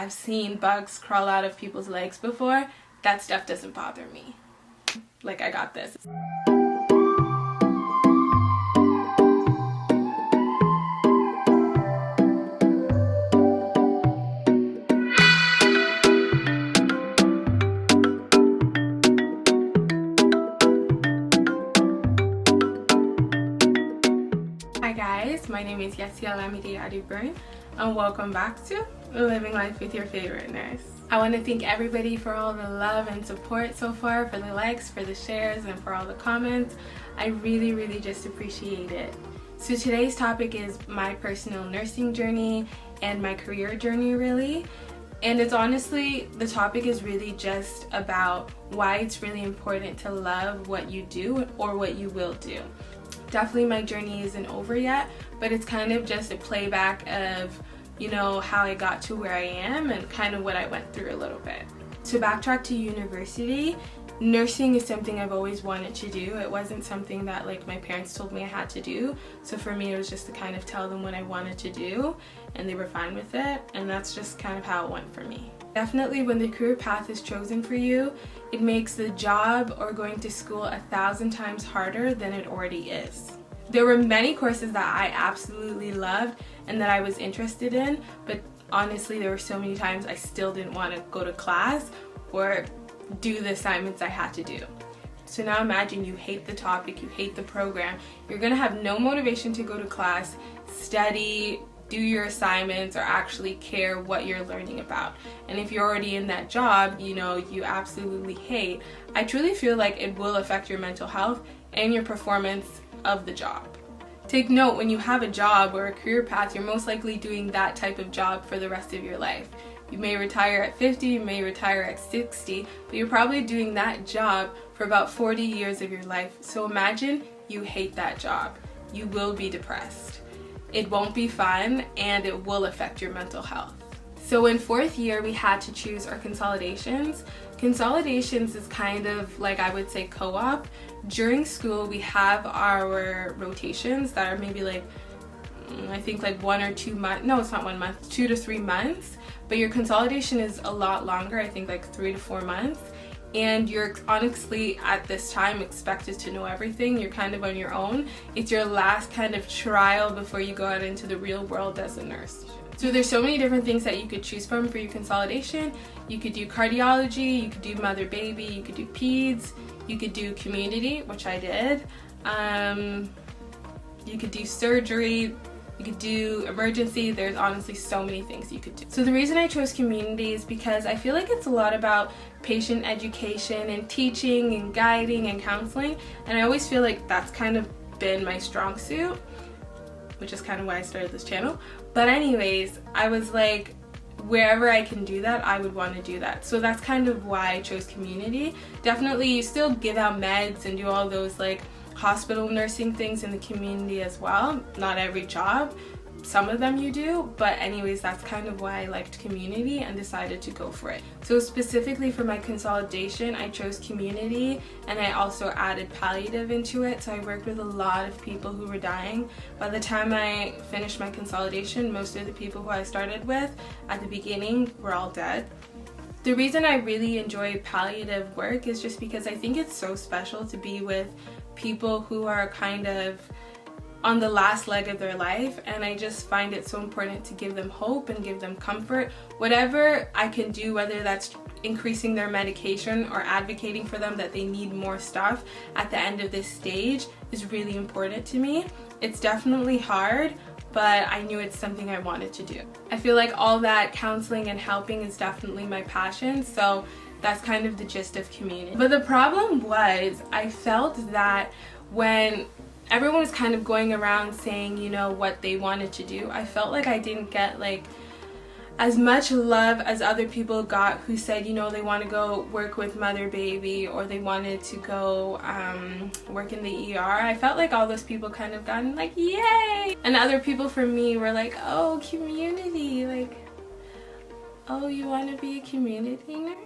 I've seen bugs crawl out of people's legs before. That stuff doesn't bother me. Like, I got this. Hi guys, my name is Yessia Lamide Adiburn and welcome back to Living Life with Your Favorite Nurse. I want to thank everybody for all the love and support so far, for the likes, for the shares, and for all the comments. I really just appreciate it. So today's topic is my personal nursing journey and my career journey really. And it's honestly, the topic is really just about why it's really important to love what you do or what you will do. Definitely my journey isn't over yet, but it's kind of just a playback of, you know, how I got to where I am and kind of what I went through a little bit. To backtrack to university, nursing is something I've always wanted to do. It wasn't something that like my parents told me I had to do. So for me, it was just to kind of tell them what I wanted to do and they were fine with it. And that's just kind of how it went for me. Definitely when the career path is chosen for you, it makes the job or going to school 1,000 times harder than it already is. There were many courses that I absolutely loved and that I was interested in, but honestly there were so many times I still didn't want to go to class or do the assignments I had to do. So now imagine you hate the topic, you hate the program, you're gonna have no motivation to go to class, study, do your assignments, or actually care what you're learning about. And if you're already in that job, you know, you absolutely hate, I truly feel like it will affect your mental health and your performance of the job. Take note, when you have a job or a career path, you're most likely doing that type of job for the rest of your life. You may retire at 50, you may retire at 60, but you're probably doing that job for about 40 years of your life. So imagine you hate that job. You will be depressed. It won't be fun and it will affect your mental health. So in fourth year, we had to choose our consolidations. Consolidations is kind of like, I would say, co-op. During school, we have our rotations that are maybe like, I think like 1 or 2 months. No, it's not 1 month, 2 to 3 months. But your consolidation is a lot longer, I think like 3 to 4 months. And you're honestly at this time expected to know everything. You're kind of on your own. It's your last kind of trial before you go out into the real world as a nurse. So there's so many different things that you could choose from for your consolidation. You could do cardiology, you could do mother-baby, you could do peds, you could do community, which I did. You could do surgery, you could do emergency. There's honestly so many things you could do. So the reason I chose community is because I feel like it's a lot about patient education and teaching and guiding and counseling. And I always feel like that's kind of been my strong suit, which is kind of why I started this channel. But anyways, I was like, wherever I can do that, I would want to do that. So that's kind of why I chose community. Definitely you still give out meds and do all those like hospital nursing things in the community as well. Not every job, some of them you do, but anyways, that's kind of why I liked community and decided to go for it. So specifically for my consolidation, I chose community and I also added palliative into it. So I worked with a lot of people who were dying. By the time I finished my consolidation, most of the people who I started with at the beginning were all dead. The reason I really enjoy palliative work is just because I think it's so special to be with people who are kind of on the last leg of their life, and I just find it so important to give them hope and give them comfort. Whatever I can do, whether that's increasing their medication or advocating for them that they need more stuff at the end of this stage, is really important to me. It's definitely hard, but I knew it's something I wanted to do. I feel like all that counseling and helping is definitely my passion, so that's kind of the gist of community. But the problem was, I felt that when everyone was kind of going around saying, you know, what they wanted to do, I felt like I didn't get like as much love as other people got who said, you know, they want to go work with mother-baby or they wanted to go work in the ER. I felt like all those people kind of gotten like, yay! And other people for me were like, oh, community, like, oh, you want to be a community nurse?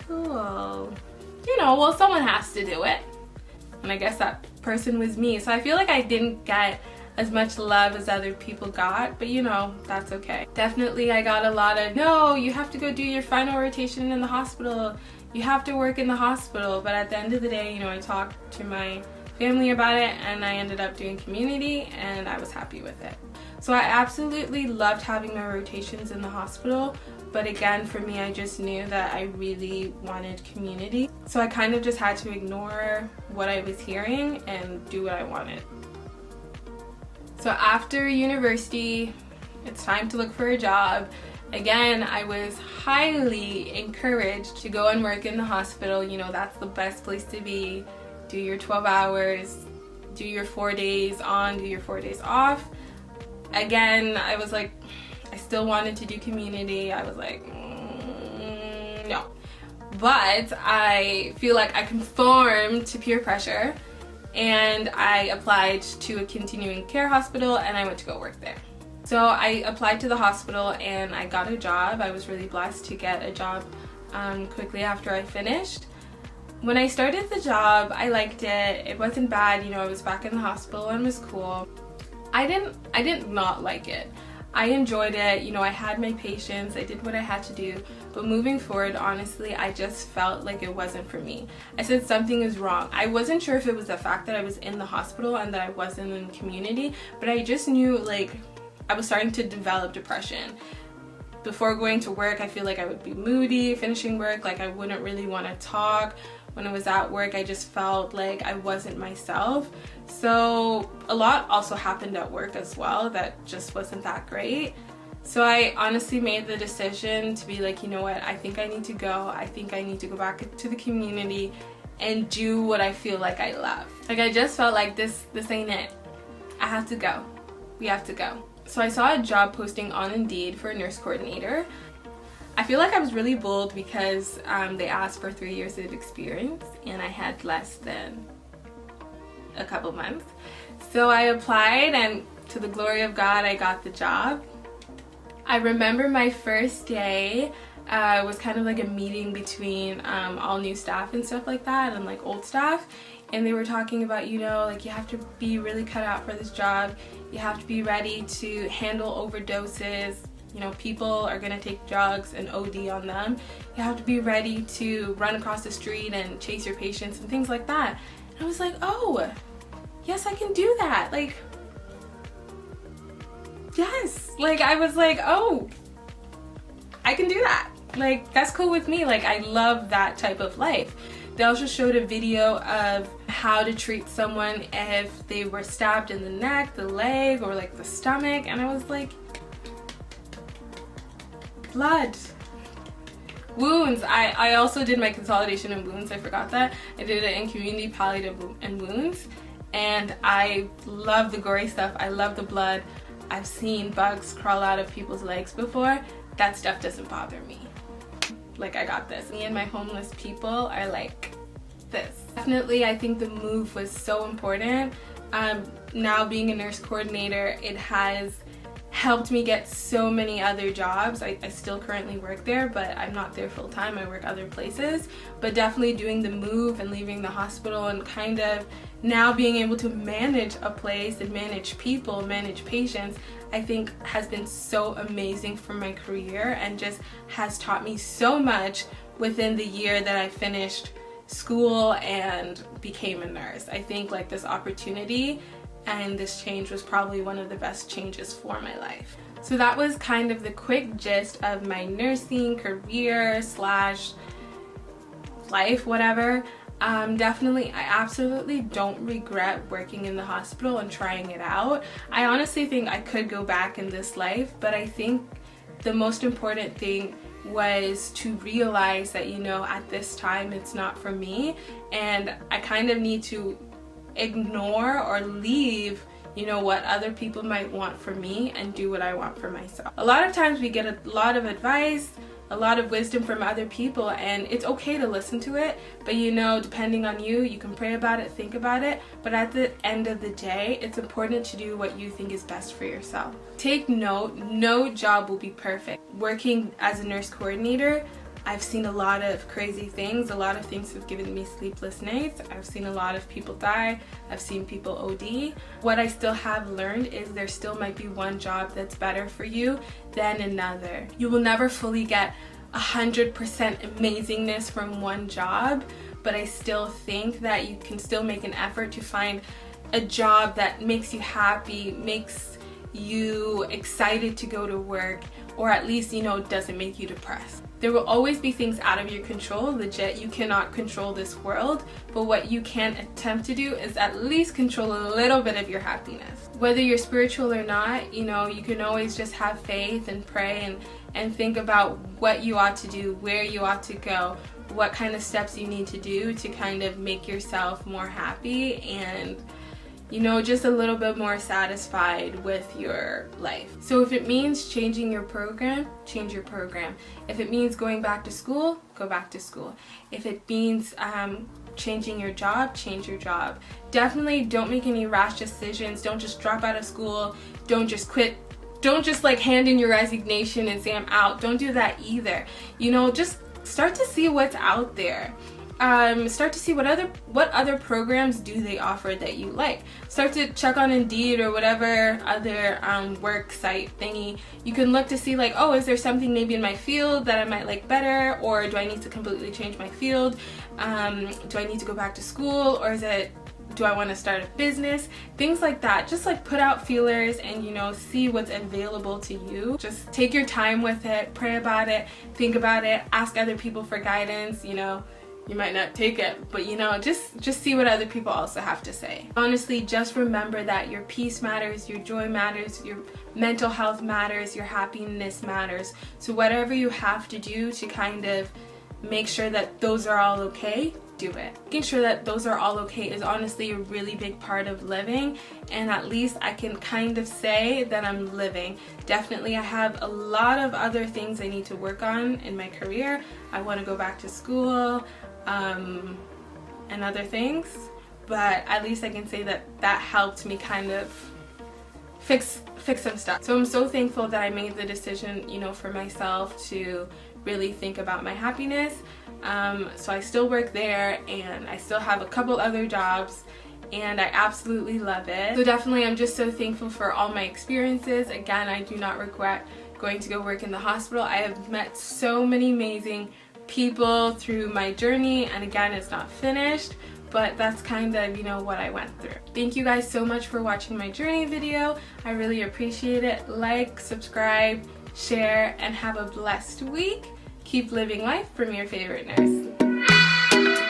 Cool. You know, well, someone has to do it. And I guess that person was me. So I feel like I didn't get as much love as other people got, but you know, that's okay. Definitely I got a lot of, no, you have to go do your final rotation in the hospital, you have to work in the hospital. But at the end of the day, you know, I talked to my family about it and I ended up doing community and I was happy with it. So I absolutely loved having my rotations in the hospital, but again, for me, I just knew that I really wanted community. So I kind of just had to ignore what I was hearing and do what I wanted. So after university, it's time to look for a job. Again, I was highly encouraged to go and work in the hospital. You know, that's the best place to be. Do your 12 hours, do your 4 days on, do your 4 days off. Again, I was like, I still wanted to do community. I was like, no. But I feel like I conformed to peer pressure and I applied to a continuing care hospital and I went to go work there. So I applied to the hospital and I got a job. I was really blessed to get a job quickly after I finished. When I started the job, I liked it. It wasn't bad, you know, I was back in the hospital and it was cool. I didn't not like it. I enjoyed it, you know, I had my patients, I did what I had to do, but moving forward, honestly, I just felt like it wasn't for me. I said something is wrong. I wasn't sure if it was the fact that I was in the hospital and that I wasn't in community, but I just knew like I was starting to develop depression. Before going to work, I feel like I would be moody, finishing work, like I wouldn't really want to talk. When I was at work, I just felt like I wasn't myself. So a lot also happened at work as well that just wasn't that great. So I honestly made the decision to be like, you know what, I think I need to go. I think I need to go back to the community and do what I feel like I love. Like I just felt like this ain't it. I have to go. We have to go. So I saw a job posting on Indeed for a nurse coordinator. I feel like I was really bold because they asked for 3 years of experience and I had less than a couple months. So I applied and to the glory of God, I got the job. I remember my first day was kind of like a meeting between all new staff and stuff like that and like old staff. And they were talking about, you know, like you have to be really cut out for this job. You have to be ready to handle overdoses. You know, people are gonna take drugs and OD on them. You have to be ready to run across the street and chase your patients and things like that. And I was like, oh, yes, I can do that. Like, yes. Like, I was like, oh, I can do that. Like, that's cool with me. Like, I love that type of life. They also showed a video of how to treat someone if they were stabbed in the neck, the leg, or like the stomach. And I was like, blood, wounds. I also did my consolidation in wounds. I forgot that. I did it in community palliative and wounds. And I love the gory stuff. I love the blood. I've seen bugs crawl out of people's legs before. That stuff doesn't bother me. Like, I got this. Me and my homeless people are like this. Definitely, I think the move was so important. Now being a nurse coordinator, it has helped me get so many other jobs. I still currently work there, but I'm not there full time. I work other places. But definitely doing the move and leaving the hospital and kind of now being able to manage a place and manage people, manage patients, I think has been so amazing for my career and just has taught me so much within the year that I finished school and became a nurse. I think like this opportunity and this change was probably one of the best changes for my life. So that was kind of the quick gist of my nursing career slash life, whatever. Definitely, I absolutely don't regret working in the hospital and trying it out. I honestly think I could go back in this life, but I think the most important thing was to realize that, you know, at this time it's not for me, and I kind of need to ignore or leave, you know, what other people might want for me and do what I want for myself. A lot of times we get a lot of advice, a lot of wisdom from other people, and it's okay to listen to it, but you know, depending on you, you can pray about it, think about it, but at the end of the day, it's important to do what you think is best for yourself. Take note, no job will be perfect. Working as a nurse coordinator, I've seen a lot of crazy things. A lot of things have given me sleepless nights. I've seen a lot of people die. I've seen people OD. What I still have learned is there still might be one job that's better for you than another. You will never fully get 100% amazingness from one job, but I still think that you can still make an effort to find a job that makes you happy, makes you excited to go to work, or at least, you know, doesn't make you depressed. There will always be things out of your control. Legit, you cannot control this world, but what you can attempt to do is at least control a little bit of your happiness. Whether you're spiritual or not, you know, you can always just have faith and pray and think about what you ought to do, where you ought to go, what kind of steps you need to do to kind of make yourself more happy and, you know, just a little bit more satisfied with your life. So if it means changing your program, change your program. If it means going back to school, go back to school. If it means changing your job, change your job. Definitely don't make any rash decisions. Don't just drop out of school. Don't just quit. Don't just like hand in your resignation and say I'm out. Don't do that either. You know, just start to see what's out there. Start to see what other programs do they offer that you like. Start to check on Indeed or whatever other work site thingy. You can look to see like, oh, is there something maybe in my field that I might like better, or do I need to completely change my field? Do I need to go back to school, or do I want to start a business? Things like that. Just like put out feelers and, you know, see what's available to you. Just take your time with it, pray about it, think about it, ask other people for guidance, you know. You might not take it, but you know, just see what other people also have to say. Honestly, just remember that your peace matters, your joy matters, your mental health matters, your happiness matters. So whatever you have to do to kind of make sure that those are all okay, do it. Making sure that those are all okay is honestly a really big part of living, and at least I can kind of say that I'm living. Definitely I have a lot of other things I need to work on in my career. I want to go back to school and other things, but at least I can say that helped me kind of fix some stuff. So I'm so thankful that I made the decision, you know, for myself to really think about my happiness. So I still work there and I still have a couple other jobs and I absolutely love it. So definitely I'm just so thankful for all my experiences. Again, I do not regret going to go work in the hospital. I have met so many amazing people through my journey, and again, it's not finished, but that's kind of, you know, what I went through. Thank you guys so much for watching my journey video. I really appreciate it. Like, subscribe, share, and have a blessed week. Keep living life from your favorite nurse.